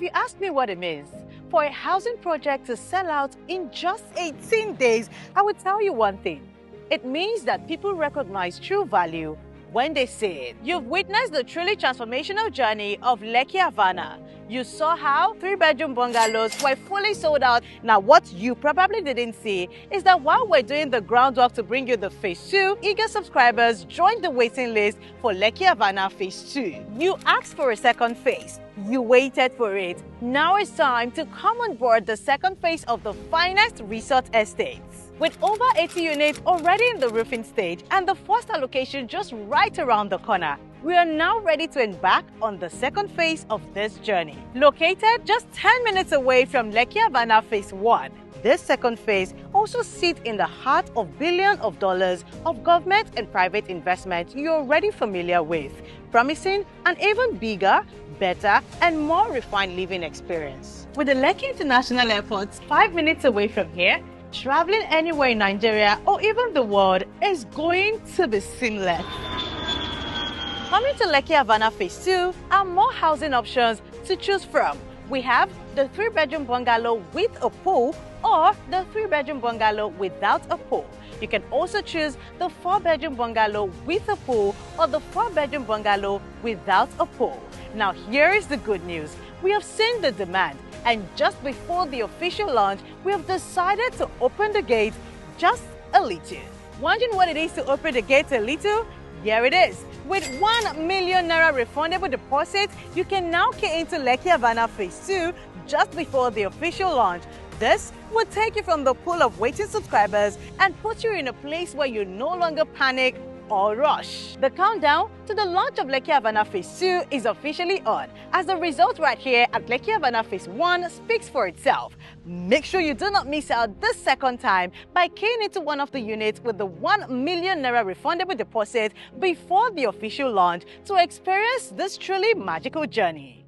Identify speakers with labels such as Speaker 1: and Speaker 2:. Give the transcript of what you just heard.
Speaker 1: If you ask me what it means for a housing project to sell out in just 18 days, I would tell you one thing. It means that people recognize true value when they see it. You've witnessed the truly transformational journey of Lekki Avana. You saw how 3-bedroom bungalows were fully sold out. Now, what you probably didn't see is that while we're doing the groundwork to bring you the Phase 2, eager subscribers joined the waiting list for Lekki Avana Phase 2. You asked for a second phase. You waited for it. Now it's time to come on board the second phase of the finest resort estates. With over 80 units already in the roofing stage and the first allocation just right around the corner, we are now ready to embark on the second phase of this journey. Located just 10 minutes away from Lekki Avana Phase 1, this second phase also sits in the heart of billions of dollars of government and private investment you're already familiar with, promising an even bigger, better, and more refined living experience. With the Lekki International Airport 5 minutes away from here, traveling anywhere in Nigeria or even the world is going to be seamless. Coming to Lekki Avana Phase 2 are more housing options to choose from. We have the 3-bedroom bungalow with a pool or the 3-bedroom bungalow without a pool. You can also choose the 4-bedroom bungalow with a pool or the 4-bedroom bungalow without a pool. Now here is the good news. We have seen the demand, and just before the official launch, we have decided to open the gate just a little. Wondering what it is to open the gate a little? Here it is. With 1 million naira refundable deposit, you can now key into Lekki Avana Phase 2 just before the official launch. This will take you from the pool of waiting subscribers and put you in a place where you no longer panic or rush. The countdown to the launch of Lekki Avana Phase 2 is officially on, as the result right here at Lekki Avana Phase 1 speaks for itself. Make sure you do not miss out this second time by keying into one of the units with the 1 million naira refundable deposit before the official launch to experience this truly magical journey.